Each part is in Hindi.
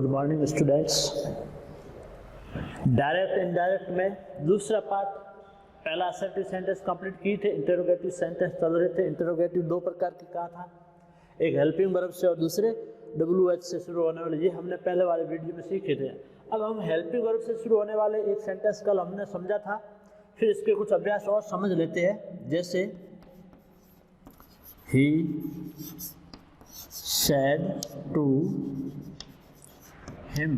Good morning students. Direct indirect में दूसरा पार्ट, पहला असर्टिव सेंटेंस कंप्लीट किए थे, इंटरोगेटिव सेंटेंस चल रहे थे। इंटरोगेटिव दो प्रकार के कहा था, एक हेल्पिंग वर्ब से और दूसरे WH से शुरू होने वाले, ये हमने पहले वाले वीडियो में सीखे थे। अब हम हेल्पिंग वर्ब से शुरू होने वाले एक सेंटेंस कल हमने समझा था, फिर इसके कुछ अभ्यास और समझ लेते हैं। जैसे ही said to him,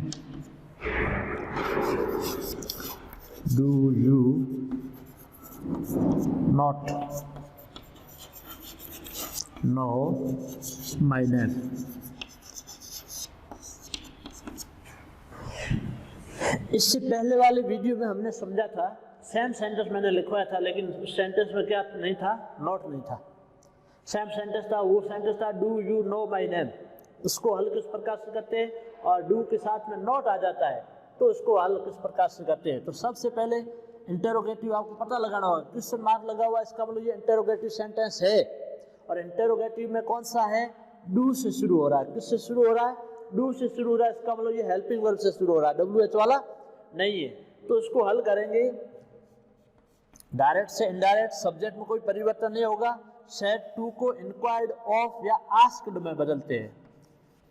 do you not know my name? इससे पहले वाले वीडियो में हमने समझा था, सेम सेंटेंस मैंने लिखवाया था, लेकिन उस सेंटेंस में क्या नहीं था, नॉट नहीं था। सेम सेंटेंस था, वो सेंटेंस था do you know my name. उसको हल किस प्रकार से करते हैं, और डू के साथ में नॉट आ जाता है तो उसको हल किस प्रकार से करते हैं। तो सबसे पहले इंटरोगेटिव आपको पता लगाना होगा, किससे मार्क लगा हुआ है, इसका मतलब ये इंटरोगेटिव सेंटेंस है। और इंटरोगेटिव में कौन सा है, डू से शुरू हो रहा है। किससे शुरू हो रहा है, डू से शुरू हो रहा है, इसका मतलब ये हेल्पिंग वर्ब से शुरू हो रहा है, WH वाला नहीं है। तो इसको हल करेंगे डायरेक्ट से इनडायरेक्ट, सब्जेक्ट में कोई परिवर्तन नहीं होगा। सेड टू को इंक्वायर्ड ऑफ या आस्क्ड में बदलते हैं,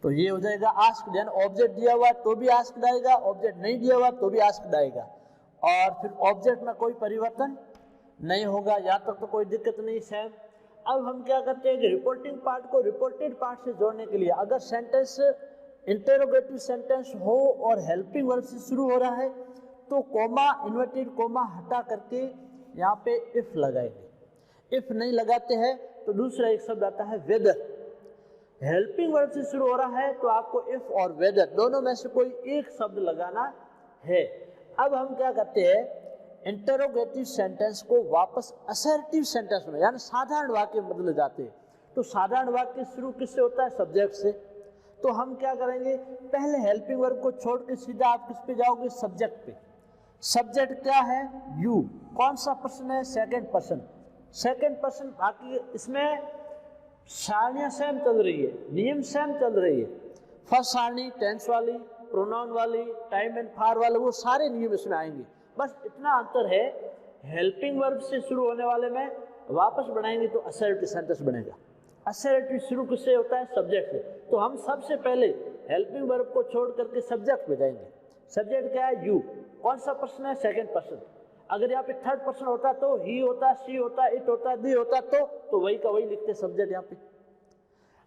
तो ये हो जाएगा आस्क्ड। यानी ऑब्जेक्ट दिया हुआ तो भी आस्क्ड आएगा, ऑब्जेक्ट नहीं दिया हुआ तो भी आस्क्ड आएगा, और फिर ऑब्जेक्ट में कोई परिवर्तन नहीं होगा। यहाँ तक तो कोई दिक्कत नहीं, सेम। अब हम क्या करते हैं कि रिपोर्टिंग पार्ट को रिपोर्टेड पार्ट से जोड़ने के लिए, अगर सेंटेंस इंटरोगेटिव सेंटेंस हो और हेल्पिंग वर्ब से शुरू हो रहा है तो कोमा, इन्वर्टेड कोमा हटा करके यहाँ पे इफ लगाएंगे। इफ नहीं लगाते हैं तो दूसरा एक शब्द आता है वेदर। हेल्पिंग वर्ब से शुरू हो रहा है तो आपको इफ और वेदर दोनों में से कोई एक शब्द लगाना है। अब हम क्या करते हैं, इंटरोगेटिव सेंटेंस को वापस असर्टिव सेंटेंस में, यानी साधारण वाक्य में बदले जाते हैं। तो साधारण वाक्य शुरू किससे होता है, सब्जेक्ट से। तो हम क्या करेंगे, पहले हेल्पिंग वर्ब को छोड़ के सीधा आप किस पे जाओगे, सब्जेक्ट पे। सब्जेक्ट क्या है, यू। कौन सा पर्सन है, सेकंड पर्सन। सेकंड पर्सन, बाकी इसमें सारणियां सेम चल रही है, नियम सेम चल रही है। फर्स्ट सारणी टेंस वाली, प्रोनाउन वाली, टाइम एंड फार वाले, वो सारे नियम इसमें आएंगे। बस इतना अंतर है, हेल्पिंग वर्ब से शुरू होने वाले में वापस बनाएंगे तो असर्टिव सेंटेंस बनेगा। असर्टिव शुरू किससे होता है, सब्जेक्ट से। तो हम सबसे पहले हेल्पिंग वर्ब को छोड़ करके सब्जेक्ट पे जाएंगे। सब्जेक्ट क्या है, यू। कौन सा पर्सन है, सेकंड पर्सन। अगर यहाँ पे थर्ड पर्सन होता तो ही होता, शी होता, इट होता, दी होता, तो वही का वही लिखते सब्जेक्ट यहाँ पे।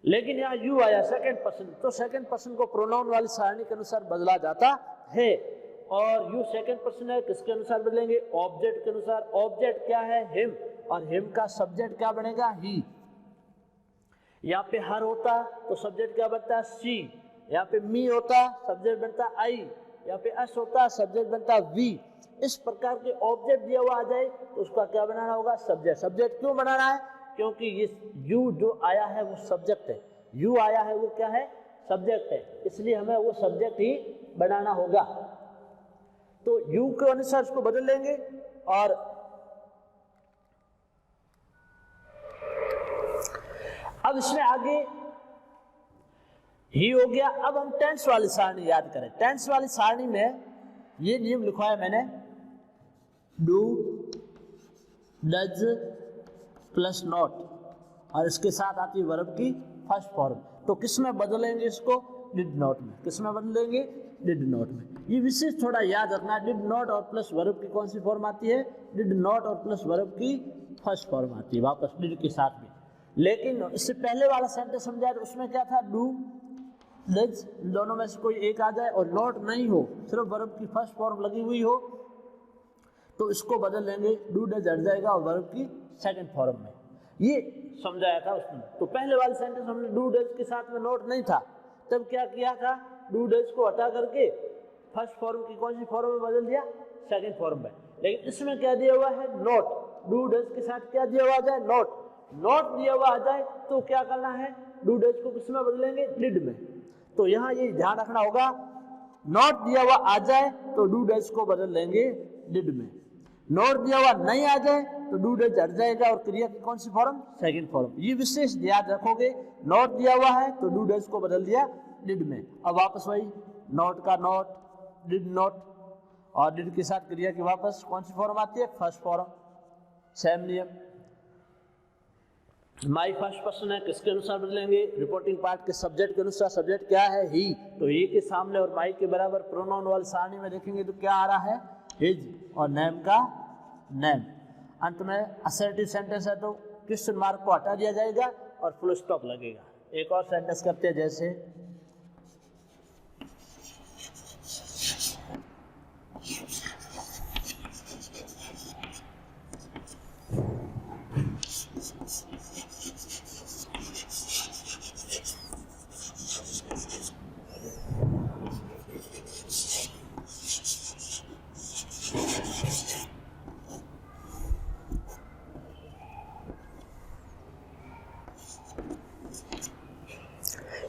लेकिन यहाँ यू आया सेकंड पर्सन, तो सेकंड पर्सन को प्रोनाउन वाली सारणी के अनुसार बदला जाता है। और यू सेकंड पर्सन है, किसके अनुसार बदलेंगे, ऑब्जेक्ट के अनुसार। ऑब्जेक्ट क्या है, हिम, और हिम का सब्जेक्ट क्या बनेगा, ही। यहाँ पे हर होता तो सब्जेक्ट क्या बनता है, सी। यहाँ पे मी होता, सब्जेक्ट बनता आई। यहाँ पे अस होता, सब्जेक्ट बनता वी। इस प्रकार के ऑब्जेक्ट दिया हुआ आ जाए तो उसका क्या बनाना होगा, सब्जेक्ट। सब्जेक्ट क्यों बनाना है, क्योंकि ये यू जो आया है वो सब्जेक्ट है। यू आया है वो क्या है, सब्जेक्ट है, इसलिए हमें वो सब्जेक्ट ही बनाना होगा। तो यू के अनुसार इसको बदल लेंगे। और अब इसमें आगे ही हो गया। अब हम टेंस वाली सारणी याद करें। टेंस वाली सारणी में ये नियम लिखवाया मैंने, डू, डज प्लस नॉट, और इसके साथ आती है वर्ब की फर्स्ट फॉर्म। तो किस में बदलेंगे इसको, डिड नॉट में। किस में बदलेंगे, डिड नॉट में। ये विशेष थोड़ा याद रखना, डिड नॉट और प्लस वर्ब की कौन सी फॉर्म आती है, डिड नॉट और प्लस वर्ब की फर्स्ट फॉर्म आती है वापस डिड के साथ में। लेकिन इससे पहले वाला सेंटेंस समझाया तो उसमें क्या था, डू, डज, दोनों में से कोई एक आ जाए और नॉट नहीं हो, सिर्फ वर्ब की फर्स्ट फॉर्म लगी हुई हो, तो इसको बदल लेंगे, डू डज हट जाएगा और वर्ब की सेकंड फॉर्म में। ये समझाया था उसमें। तो पहले वाले सेंटेंस हमने डू डज के साथ में नॉट नहीं था, तब क्या किया था, डू डज को हटा करके फर्स्ट फॉर्म की कौन सी फॉर्म में बदल दिया, सेकंड फॉर्म में। लेकिन इसमें क्या दिया हुआ है, नॉट। डू डज के साथ क्या दिया हुआ जाए, नॉट। नॉट दिया हुआ आ जाए तो क्या करना है, डू डज को किस में बदलेंगे, डिड में। तो यहाँ ये ध्यान रखना होगा, नॉट दिया हुआ आ जाए तो डू डज को बदल लेंगे डिड में। नॉट दिया हुआ नहीं आ जाए तो डू डज हट जाएगा और क्रिया की कौन सी फॉर्म, सेकंड फॉर्म। ये विशेष याद रखोगे, नॉट दिया हुआ है तो डू डज को बदल दिया डिड में। अब वापस वही नॉट का नॉट, डिड नॉट, और डिड के साथ क्रिया की वापस कौन सी फॉर्म आती है? First form. सेम नियम। माई फर्स्ट पर्सन है, किसके अनुसार बदलेंगे? रिपोर्टिंग पार्ट के सब्जेक्ट के अनुसार। सब्जेक्ट क्या है? ही। तो ही के सामने और माई के बराबर प्रोनाउन वाली सारणी में देखेंगे तो क्या आ रहा है? हिज, और नेम का नेम। अंत में असर्टिव सेंटेंस है तो क्वेश्चन मार्क को हटा दिया जाएगा और फुल स्टॉप लगेगा। एक और सेंटेंस करते हैं, जैसे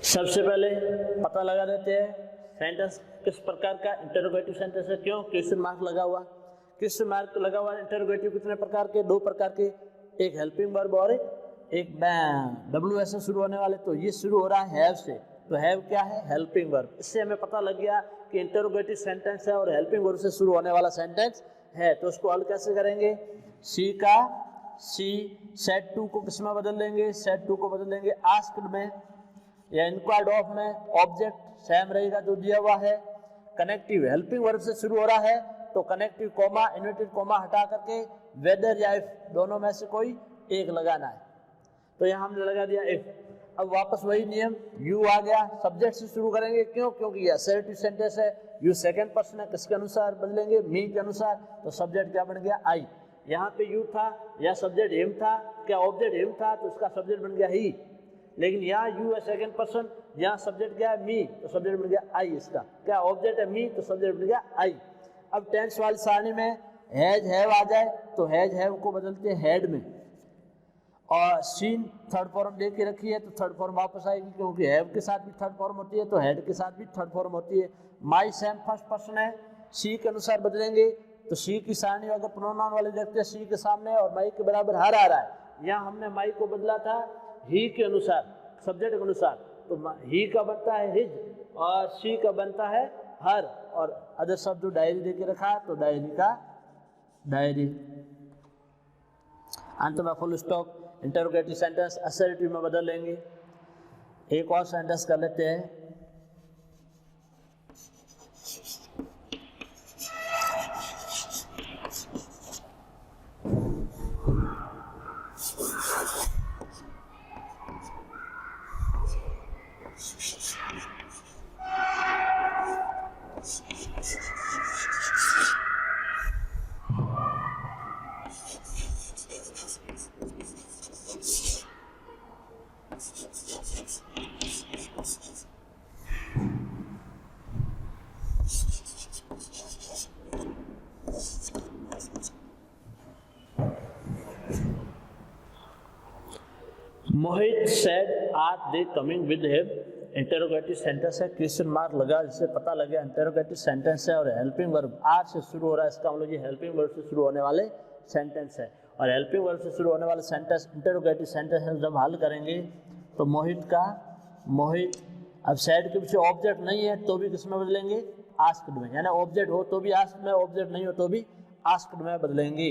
सबसे पहले पता लगा देते हैं सेंटेंस किस प्रकार का इंटरोगेटिव सेंटेंस है। क्यों? क्वेश्चन मार्क लगा हुआ। क्वेश्चन मार्क लगा हुआ इंटरोगेटिव कितने प्रकार के? 2 प्रकार के, एक हेल्पिंग वर्ब और एक WS से शुरू होने वाले। तो ये शुरू हो रहा है हैव से, तो हैव क्या है? Helping verb. इससे हमें पता लग गया कि इंटरोगेटिव सेंटेंस है और हेल्पिंग वर्ब से शुरू होने वाला सेंटेंस है। तो उसको हल कैसे करेंगे? सी का सी, सेड टू को किस में बदल लेंगे? सेड टू को बदल लेंगे आस्क्ड में, या इंक्वायर्ड ऑफ में। ऑब्जेक्ट सेम रहेगा जो दिया हुआ है। कनेक्टिव हेल्पिंग वर्ब से शुरू हो रहा है तो कनेक्टिव कॉमा, इन्वर्टेड कॉमा हटा करके वेदर या इफ दोनों में से कोई एक लगाना है। तो यहाँ हमने लगा दिया इफ। अब वापस वही नियम, यू आ गया, सब्जेक्ट से शुरू करेंगे। क्यों? क्योंकि ये असर्टिव सेंटेंस है। यू सेकंड पर्सन है, किसके अनुसार बदलेंगे? मी के अनुसार। तो सब्जेक्ट क्या बन गया? आई। यहाँ पे यू था या सब्जेक्ट हिम था, क्या ऑब्जेक्ट हिम था तो उसका सब्जेक्ट बन गया ही। लेकिन यहाँ यू है सेकंड पर्सन, यहाँ सब्जेक्ट क्या है? मी, तो सब्जेक्ट बन गया आई। इसका क्या ऑब्जेक्ट है? मी, तो सब्जेक्ट बन गया आई। अब टेंस वाली सारणी में हैज हैव आ जाए तो हैज हैव को बदलते हैं हैड में, और सीन थर्ड फॉर्म दे के रखी है तो थर्ड फॉर्म वापस आएगी, क्योंकि हैव के साथ भी थर्ड फॉर्म होती है तो हैड के साथ भी थर्ड फॉर्म होती है। माई सेम फर्स्ट पर्सन है, सी के अनुसार बदलेंगे तो सी की सारणी अगर प्रोनाउन वाले देखते हैं सी के सामने और माई के बराबर हर आ रहा है। यहाँ हमने माई को बदला था ही के अनुसार, सब्जेक्ट के अनुसार, तो ही का बनता है हिज और सी का बनता है हर, और अदर शब्द जो डायरी देके रखा है तो डायरी का डायरी। अंत में full stop. Interrogative sentence assertive में बदल लेंगे। एक और सेंटेंस कर लेते हैं, Mohit said are they coming with him. Interrogative sentence है, क्वेश्चन मार्क लगा, जिससे पता लगा इंटरोगेटिव सेंटेंस है और हेल्पिंग वर्ब आर से शुरू हो रहा है। इसका मतलब ये हेल्पिंग वर्ब से शुरू होने वाले सेंटेंस है, और हेल्पिंग वर्ब से शुरू होने वाले सेंटेंस इंटरोगेटिव सेंटेंस जब हल करेंगे तो मोहित का मोहित। अब सेड के पीछे ऑब्जेक्ट नहीं है तो भी किस में बदलेंगे? आस्क्ड में, यानी ऑब्जेक्ट हो तो भी आस्क्ड में, ऑब्जेक्ट नहीं हो तो भी आस्क्ड में बदलेंगे।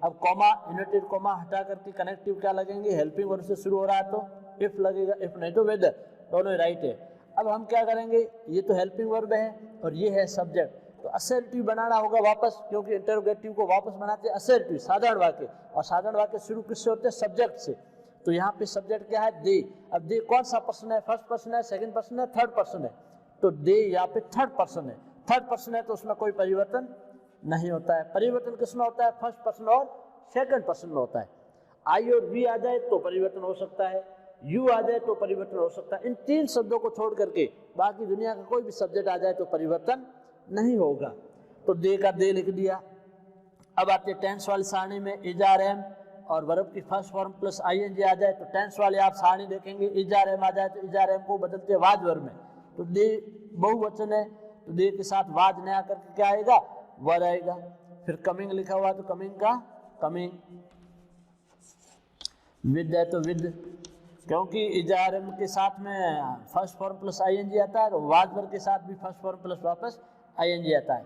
अब कॉमा, इन्वर्टेड कॉमा हटा करके कनेक्टिव क्या लगेंगे? हेल्पिंग वर्ब से शुरू हो रहा है तो इफ लगेगा, इफ नहीं तो वेदर, दोनों राइट है। अब हम क्या करेंगे? ये तो हेल्पिंग वर्ब है और ये है सब्जेक्ट, तो असर्टिव बनाना होगा वापस, क्योंकि इंटरोगेटिव को वापस बनाते हैं असर्टिव, साधारण वाक्य, और साधारण वाक्य शुरू किससे होते हैं? सब्जेक्ट से। तो यहाँ पे सब्जेक्ट क्या है? दे। अब दे कौन सा पर्सन है? फर्स्ट पर्सन है, सेकंड पर्सन है, थर्ड पर्सन है, तो दे यहाँ पे थर्ड पर्सन है। थर्ड पर्सन है तो उसमें कोई परिवर्तन नहीं होता है। परिवर्तन किसमें होता है? फर्स्ट पर्सन और सेकंड पर्सन में होता है। आई और वी आ जाए तो परिवर्तन हो सकता है, यू आ जाए तो परिवर्तन हो सकता है। इन 3 शब्दों को छोड़ करके बाकी दुनिया का कोई भी सब्जेक्ट आ जाए तो परिवर्तन नहीं होगा। तो दे का दे लिख दिया। अब आते टेंस वाली सारणी में इज आर एम और वर्ब की फर्स्ट फॉर्म प्लस ING आ जाए तो टेंस वाले आप सारणी देखेंगे, इज आर एम आ जाए तो इज आर एम को बदलते वाज वर्ब में। तो दे बहुवचन है तो दे के साथ वाज नया करके क्या आएगा? वर आएगा। फिर कमिंग लिखा हुआ तो कमिंग का कमिंग, विद है तो विद क्योंकि इजारम के साथ में फर्स्ट फॉर्म प्लस आईएनजी आता है और वाज वर्ब के साथ भी फर्स्ट फॉर्म प्लस वापस आईएनजी आता है।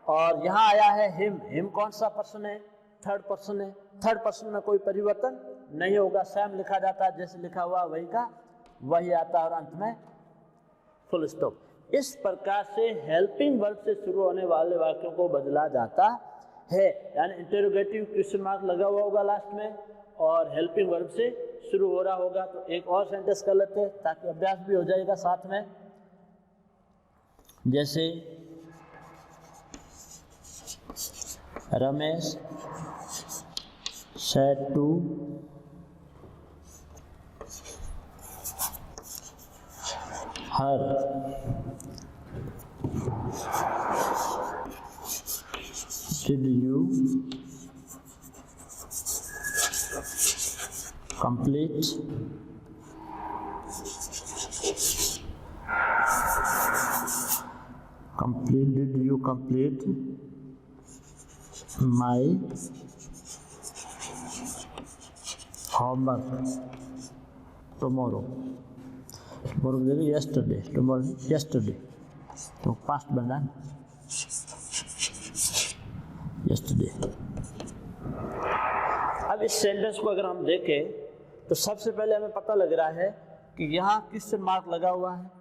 और यहाँ आया है हिम कौन सा पर्सन है? थर्ड पर्सन है। थर्ड पर्सन में कोई परिवर्तन नहीं होगा, सेम लिखा जाता है, जैसे लिखा हुआ वही का वही आता है और अंत में फुल स्टॉप। इस प्रकार से हेल्पिंग वर्ब से शुरू होने वाले वाक्यों को बदला जाता है, यानी इंटरोगेटिव क्वेश्चन मार्क लगा हुआ होगा लास्ट में और हेल्पिंग वर्ब से शुरू हो रहा होगा। तो एक और सेंटेंस कर लेते हैं ताकि अभ्यास भी हो जाएगा साथ में। जैसे Ramesh said to her, did you complete did you complete my homework tomorrow? yesterday, tomorrow yesterday, तो पास्ट बन रहा है yesterday। अब इस सेंटेंस को अगर हम देखें तो सबसे पहले हमें पता लग रहा है कि यहाँ क्वेश्चन मार्क लगा हुआ है,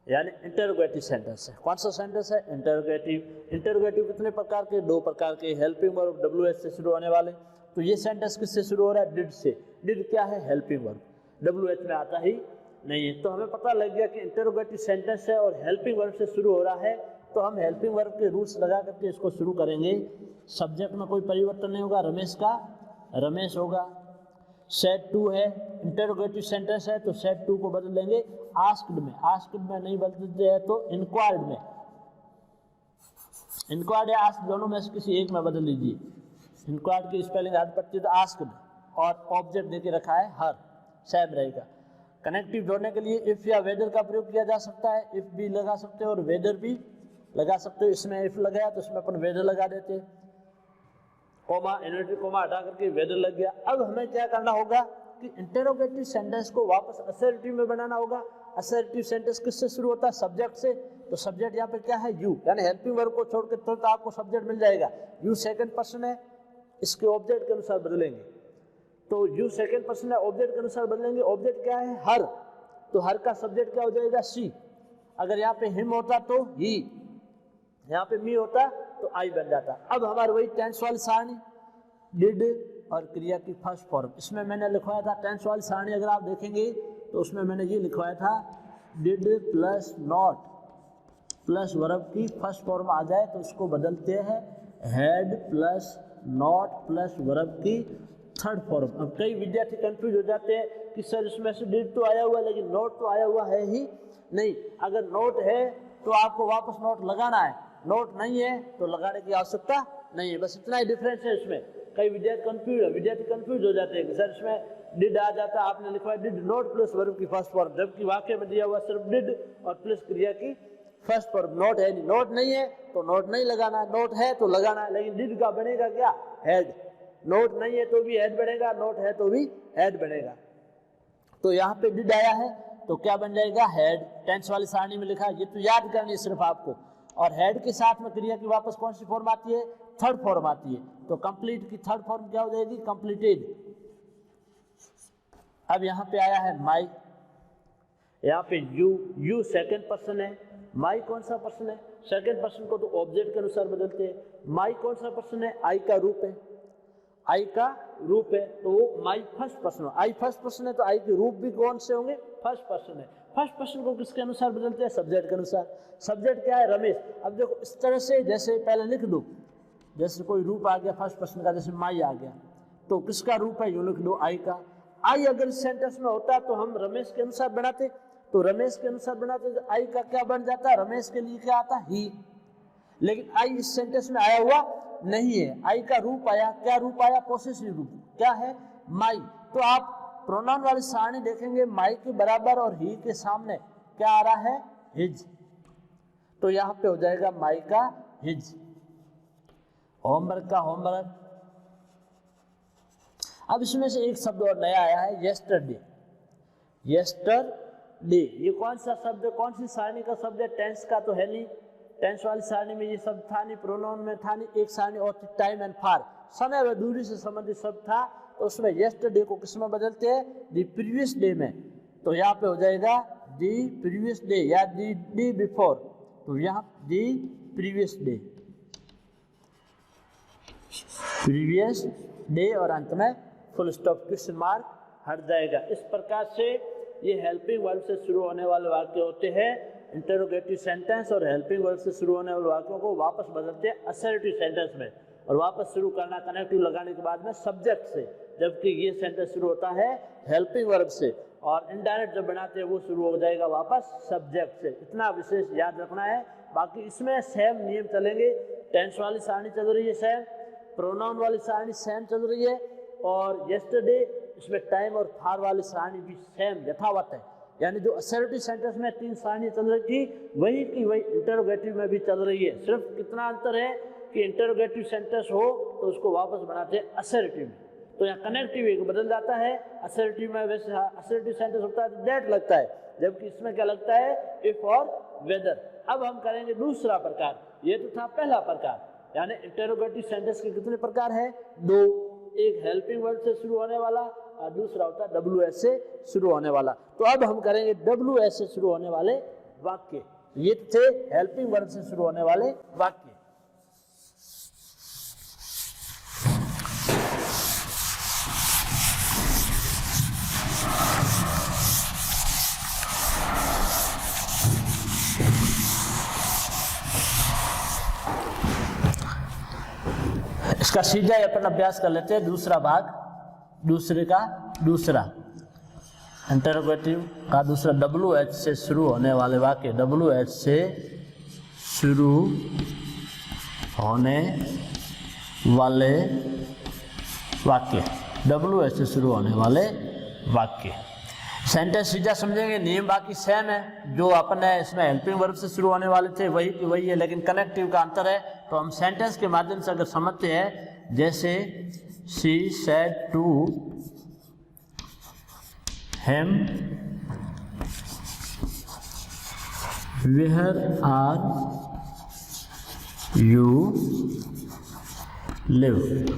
यानी इंटरोगेटिव सेंटेंस है। कौन सा सेंटेंस है? इंटरोगेटिव। इंटरोगेटिव कितने प्रकार के? दो प्रकार के, हेल्पिंग वर्ब WH से शुरू होने वाले। तो ये सेंटेंस किससे शुरू हो रहा है? डिड से। डिड क्या है? हेल्पिंग वर्ब, WH में आता ही नहीं है। तो हमें पता लग गया कि इंटरोगेटिव सेंटेंस है और हेल्पिंग वर्ब से शुरू हो रहा है, तो हम हेल्पिंग वर्ब के रूल्स लगा करके इसको शुरू करेंगे। सब्जेक्ट में कोई परिवर्तन नहीं होगा, रमेश का रमेश होगा। सेड टू है, इंटरोगेटिव सेंटेंस है तो सेड टू को बदल देंगे आस्क्ड में। आस्क्ड में नहीं बदलते हैं तो इंक्वायर्ड में। इंक्वायर्ड या आस्क्ड दोनों में से किसी एक में बदल लीजिए। इंक्वायर्ड की स्पेलिंग हार्ड पड़ती है तो आस्क्ड, और ऑब्जेक्ट देके रखा है हर, सेम रहेगा। कनेक्टिव जोड़ने के लिए इफ या वेदर का प्रयोग किया जा सकता है। इफ भी लगा सकते हो और वेदर भी लगा सकते हो। इसमें इफ लगाया तो इसमें अपन वेदर लगा देते हैं, कोमा इन्वर्टेड कोमा हटा करके वेदर लग गया। अब हमें क्या करना होगा कि इंटरोगेटिव सेंटेंस को वापस असर्टिव में बनाना होगा। असर्टिव सेंटेंस किससे शुरू होता है? सब्जेक्ट से। तो सब्जेक्ट यहाँ पे क्या है? यू, यानी हेल्पिंग वर्ब को छोड़ के तुरंत आपको सब्जेक्ट मिल जाएगा। यू सेकंड पर्सन है, इसके ऑब्जेक्ट के अनुसार बदलेंगे। तो यू सेकंड पर्सन है, ऑब्जेक्ट के अनुसार बदलेंगे। ऑब्जेक्ट क्या है? हर, तो हर का सब्जेक्ट क्या हो जाएगा? शी। अगर यहाँ पे हिम होता तो ही, यहाँ पे मी होता तो आई बन जाता। अब हमारे वही टेंस वाली सारणी, डिड और क्रिया की फर्स्ट फॉर्म। इसमें मैंने लिखवाया था टेंस वाली सारणी, अगर आप देखेंगे तो उसमें मैंने ये लिखवाया था did plus not plus verb की फर्स्ट फॉर्म आ जाए तो उसको बदलते हैं had plus not plus verb की थर्ड फॉर्म। अब कई विद्यार्थी कंफ्यूज हो जाते हैं कि सर इसमें से डिड तो आया हुआ है लेकिन नॉट तो आया हुआ है ही नहीं। अगर नॉट है तो आपको वापस नॉट लगाना है, नोट नहीं है तो लगाने की आवश्यकता नहीं है। बस इतना ही डिफरेंस है इसमें। कई विद्यार्थी कंफ्यूज हो जाते हैं कि सर इसमें डिड आ जाता, आपने लिखवाया डिड नॉट प्लस वर्ब की फर्स्ट फॉर्म, जबकि वाक्य में दिया हुआ सिर्फ डिड और प्लस क्रिया की फर्स्ट फॉर्म। नोट है नहीं, नोट नहीं है तो नोट नहीं लगाना है, नोट है तो लगाना है। लेकिन डिड का बनेगा क्या? हेड। नोट नहीं है तो भी हेड बनेगा, नोट है तो भी हेड बनेगा। तो यहाँ पे डिड आया है तो क्या बन जाएगा? हेड। टेंस वाली सारणी में लिखा है, ये तो याद करनी है सिर्फ आपको। और हेड के साथ में क्रिया की वापस कौन सी फॉर्म आती है? थर्ड फॉर्म आती है। तो कंप्लीट की थर्ड फॉर्म क्या हो जाएगी? कंप्लीटेड। अब यहाँ पे आया है माई, यहाँ पे यू सेकंड पर्सन है, माई कौन सा पर्सन है? सेकंड पर्सन को तो ऑब्जेक्ट के अनुसार बदलते हैं। माई कौन सा पर्सन है? आई का रूप है, आई का रूप है तो वो my first person. I first person है तो आई के रूप भी कौन से होंगे? फर्स्ट पर्सन है। फर्स्ट पर्सन को किसके अनुसार बदलते हैं? सब्जेक्ट के अनुसार। सब्जेक्ट क्या है? रमेश। अब देखो इस तरह से, जैसे पहले लिख दो, जैसे कोई रूप आ गया फर्स्ट पर्सन का, जैसे माई आ गया तो किसका रूप है? यूं लिख दो आई का। आई अगर इस सेंटेंस में होता तो हम रमेश के अनुसार बनाते, तो रमेश के अनुसार बनाते तो आई का क्या बन जाता? रमेश के लिए क्या आता? ही। लेकिन आई इस सेंटेंस में आया हुआ नहीं है। आई का रूप आया, क्या रूप आया? पोसेसिव रूप। क्या है? माई। तो आप प्रोनाउन वाली सारणी देखेंगे, माई के बराबर और ही के सामने क्या आ रहा है? हिज। तो यहाँ पे हो जाएगा माई का हिज। होमवर्क का होमवर्क। अब इसमें से एक शब्द और नया आया है, येस्टरडे। yesterday। ये कौन सा शब्द, कौन सी सारणी का शब्द है? टेंस का तो है नहीं, टेंस वाली सारणी में ये शब्द था नहीं, प्रोनाउन में था नहीं, एक सारणी और थी टाइम एंड फार, समय व दूरी से संबंधित शब्द था, तो उसमें yesterday को किस में बदलते हैं? दी प्रीवियस डे में। तो यहाँ पे हो जाएगा दी प्रीवियस डे या दी डे बिफोर, तो यहाँ the previous day, previous day और अंत में फुल स्टॉप, क्वेश्चन मार्क हट जाएगा। इस प्रकार से ये हेल्पिंग वर्ब से शुरू होने वाले वाक्य होते हैं इंटरोगेटिव सेंटेंस, और हेल्पिंग वर्ब से शुरू होने वाले वाक्यों को वापस बदलते हैं असर्टिव सेंटेंस में, और वापस शुरू करना कनेक्टिव लगाने के बाद में सब्जेक्ट से, जबकि ये सेंटेंस शुरू होता है हेल्पिंग वर्ब से, और इनडायरेक्ट जब बनाते हैं वो शुरू हो जाएगा वापस सब्जेक्ट से। इतना विशेष याद रखना है। बाकी इसमें सेम नियम चलेंगे, टेंस वाली सारणी चल रही है सेम, प्रोनाउन वाली सारणी सेम चल रही है, और yesterday इसमें टाइम और फार वाली सारणी भी सेम यथावत है। यानी जो असर्टिव सेंटेंस में 3 सारणी चल रही थी वही की वही इंटरोगेटिव में भी चल रही है। सिर्फ कितना अंतर है कि इंटरोगेटिव सेंटेंस हो तो उसको वापस बनाते हैं असर्टिव में, तो यहाँ कनेक्टिव एक बदल जाता है। असर्टिव में वैसे असर्टिव सेंटेंस होता है दैट लगता है, जबकि इसमें क्या लगता है? इफ और वेदर। अब हम करेंगे दूसरा प्रकार। ये तो था पहला प्रकार, यानी इंटरोगेटिव सेंटेंस के कितने प्रकार है? 2। एक हेल्पिंग वर्ड से शुरू होने वाला और दूसरा होता है WS से शुरू होने वाला। तो अब हम करेंगे WS से शुरू होने वाले वाक्य। ये थे हेल्पिंग वर्ड से शुरू होने वाले वाक्य। इसका सीधा अपन अभ्यास कर लेते हैं। दूसरा भाग, दूसरे का दूसरा इंटरोगेटिव का दूसरा WH से शुरू होने वाले वाक्य। WH से शुरू होने वाले वाक्य, WH से शुरू होने वाले वाक्य। सेंटेंस सीधा समझेंगे, नियम बाकी सेम है। जो अपने इसमें हेल्पिंग वर्ब से शुरू होने वाले थे वही वही है, लेकिन कनेक्टिव का अंतर है। तो हम सेंटेंस के माध्यम से अगर समझते हैं, जैसे she said to him where are you live,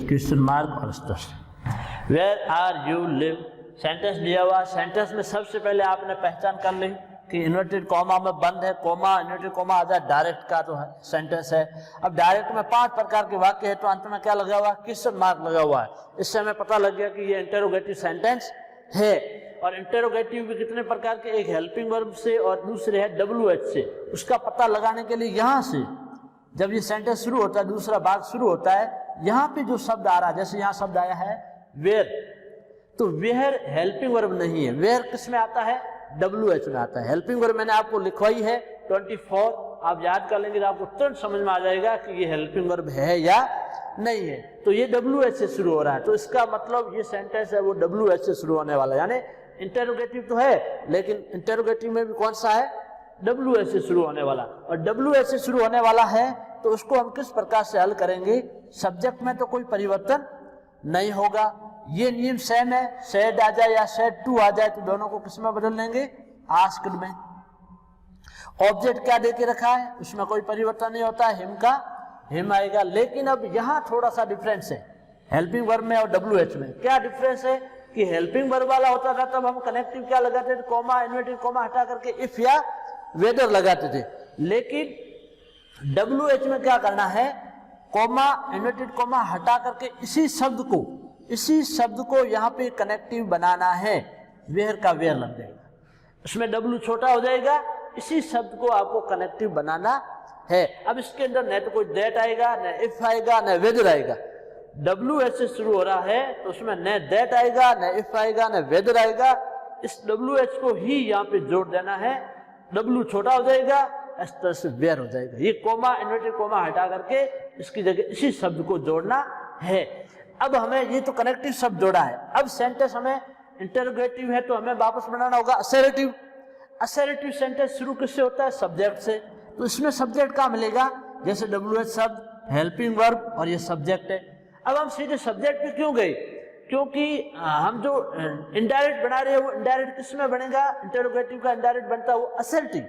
question mark और stand. Where are you live sentence दिया हुआ। सेंटेंस में सबसे पहले आपने पहचान कर ली कि इन्वर्टेड कॉमा में बंद है, कॉमा इन्वर्टेड कॉमा आ जाए, डायरेक्ट का तो है सेंटेंस है। अब डायरेक्ट में 5 प्रकार के वाक्य है, तो अंत में क्या लगा हुआ है? क्वेश्चन मार्क लगा हुआ है। इससे हमें पता लग गया कि ये इंटरोगेटिव सेंटेंस है। और इंटरोगेटिव भी कितने प्रकार के? एक हेल्पिंग वर्ब से और दूसरे है WH से। उसका पता लगाने के लिए यहाँ से जब ये सेंटेंस शुरू होता है, दूसरा भाग शुरू होता है, यहाँ पे जो शब्द आ रहा है, जैसे यहाँ शब्द आया है वेयर, तो वेयर हेल्पिंग वर्ब नहीं है। वेयर किस में आता है? WH में आता है। हेल्पिंग वर्ब मैंने आपको लिखवाई है 24, आप याद कर लेंगे तो आपको तुरंत समझ में आ जाएगा कि ये हेल्पिंग वर्ब है या नहीं है। तो ये WH से शुरू हो रहा है, तो इसका मतलब ये सेंटेंस है वो WH से शुरू होने वाला है। यानी इंटरोगेटिव तो है, लेकिन इंटरोगेटिव में भी कौन सा है? WH से शुरू होने वाला। और WH से शुरू होने वाला है तो उसको हम किस प्रकार से हल करेंगे? सब्जेक्ट में तो कोई परिवर्तन नहीं होगा, ये नियम सेम है। सेड आ जाए या सेड टू आ जाए तो दोनों को किस में बदल लेंगे? आस्क्ड में। ऑब्जेक्ट क्या दे के रखा है? उसमें कोई परिवर्तन नहीं होता है, हिम का हिम आएगा। लेकिन अब यहाँ थोड़ा सा डिफरेंस है हेल्पिंग वर्ब में और WH में। क्या डिफरेंस है कि हेल्पिंग वर्ब वाला होता था तब हम कनेक्टिव क्या लगाते थे? कॉमा इन्वर्टेड कॉमा हटा करके इफ या वेदर लगाते थे। लेकिन WH में क्या करना है? कॉमा इन्वर्टेड कॉमा हटा करके इसी शब्द को यहाँ पे कनेक्टिव बनाना है। वेयर का वेयर लग जाएगा, उसमें W छोटा हो जाएगा, इसी शब्द को आपको कनेक्टिव बनाना है। अब इसके अंदर न तो कोई दैट आएगा, न इफ आएगा, न वेदर आएगा। WH से शुरू हो रहा है तो उसमें न दैट आएगा, न इफ आएगा, न वेदर आएगा। इस WH को ही यहाँ पे जोड़ देना है। W छोटा हो जाएगा, इस तरह से वेयर हो जाएगा। ये कॉमा इन्वर्टेड कॉमा हटा करके इसकी जगह इसी शब्द को जोड़ना है। अब हमें ये तो कनेक्टिव शब्द जोड़ा है। अब सेंटेंस हमें इंटरोगेटिव है तो हमें वापस बनाना होगा असर्टिव। असर्टिव सेंटेंस शुरू किससे होता है? सब्जेक्ट से। तो इसमें सब्जेक्ट क्या मिलेगा? जैसे WH शब्द, हेल्पिंग वर्ब और ये सब्जेक्ट है। अब हम सीधे सब्जेक्ट पे क्यों गए? क्योंकि हम जो इनडायरेक्ट बना रहे हैं वो इनडायरेक्ट किस में बनेगा, इंटरोगेटिव का इनडायरेक्ट बनता है वो असर्टिव,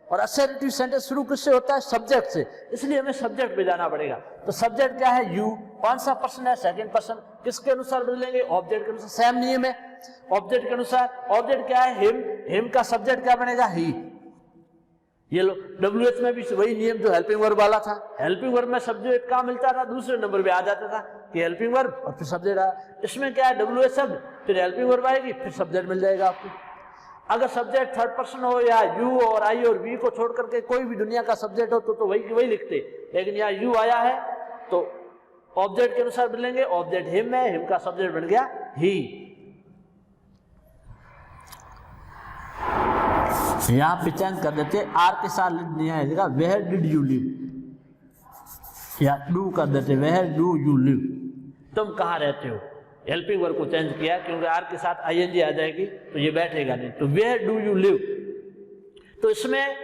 और असर्टिव सेंटेंस शुरू किससे होता है, सब्जेक्ट से, इसलिए हमें सब्जेक्ट पे जाना पड़ेगा। तो सब्जेक्ट क्या है, यू, कौन सा पर्सन है, सेकंड पर्सन, किसके अनुसार बदलेंगे, ऑब्जेक्ट के अनुसार, सेम नियम है ऑब्जेक्ट के अनुसार। ऑब्जेक्ट क्या है, हिम, हिम का सब्जेक्ट क्या बनेगा, ही। ये लो WH में भी वही नियम जो हेल्पिंग वर्ब वाला था, हेल्पिंग वर्ब में सब्जेक्ट कहाँ मिलता था, दूसरे नंबर पे आ जाता था कि हेल्पिंग वर्ब और फिर सब्जेक्ट आया। इसमें क्या है, WH शब्द फिर हेल्पिंग वर्ब आएगी फिर सब्जेक्ट मिल जाएगा आपको। अगर सब्जेक्ट थर्ड पर्सन हो या यू और आई और वी को छोड़ करके कोई भी दुनिया का सब्जेक्ट हो तो वही लिखते, लेकिन यहाँ यू आया है तो ऑब्जेक्ट के अनुसार बदलेंगे, ऑब्जेक्ट हिम है, हिम का सब्जेक्ट बन गया ही। यहां पे चेंज कर देते, आर के साथ नहीं आएगा, वेयर डिड यू लिव, या डू कर देते, वेयर डू यू लिव, तुम कहां रहते हो। हेल्पिंग वर्ब को चेंज किया क्योंकि आर के साथ आईएनजी आ जाएगी तो ये बैठेगा नहीं, तो वेयर डू यू लिव। तो इसमें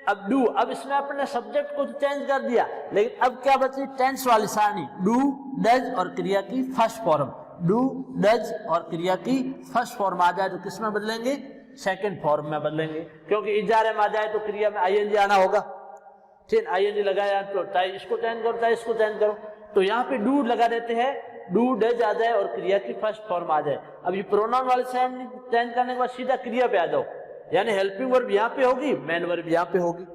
अब डू, अब इसमें अपने सब्जेक्ट को चेंज कर दिया, लेकिन अब क्या बची, टेंस वाली सारणी, डू डज और क्रिया की फर्स्ट फॉर्म, डू डज और क्रिया की फर्स्ट फॉर्म आ जाए तो किस में बदलेंगे, सेकंड फॉर्म में बदलेंगे, क्योंकि इजारे में आ जाए तो क्रिया में आईएनजी आना होगा, ठीक, आईएनजी लगाया तो चाहे इसको चेंज करो चाहे इसको चेंज करो, तो यहाँ पे डू लगा देते हैं, डू डज आ जाए और क्रिया की फर्स्ट फॉर्म आ जाए। अब ये प्रोनाउन वाले चेंज करने के बाद सीधा क्रिया पे आ जाओ, यानी हेल्पिंग वर्ब यहाँ पे होगी, मेन वर्ब यहाँ पे होगी।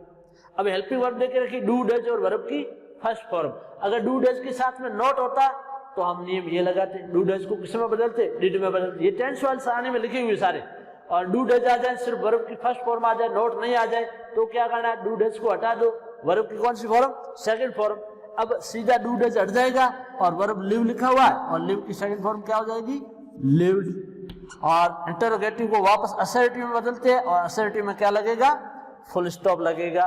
अब हेल्पिंग वर्ब देके रखी डू डज और वर्ब की फर्स्ट फॉर्म, अगर डू डज के साथ में नॉट होता तो हम नियम ये लगाते, डू डज को किस में बदलते, डिड में बदलते, ये टेंस वाले सारणी में लिखे हुए सारे, और डू डज आ जाए सिर्फ वर्ब की फर्स्ट फॉर्म आ जाए, नोट नहीं आ जाए तो क्या करना है, डू डज को हटा दो, वर्ब की कौन सी फॉर्म, सेकंड फॉर्म। अब सीधा डू डज हट जाएगा और वर्ब लिव लिखा हुआ है और लिव की सेकंड फॉर्म क्या हो जाएगी, लिव्ड। और इंटरोगेटिव को वापस असर्टिव में बदलते हैं और असर्टिव में क्या लगेगा, फुल स्टॉप लगेगा।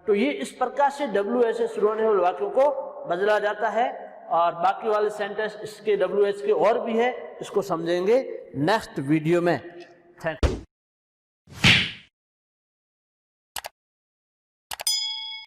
तो ये इस प्रकार से WH से शुरू होने वाले वाक्यों को बदला जाता है, और बाकी वाले सेंटेंस इसके WH के और भी है, इसको समझेंगे नेक्स्ट वीडियो में।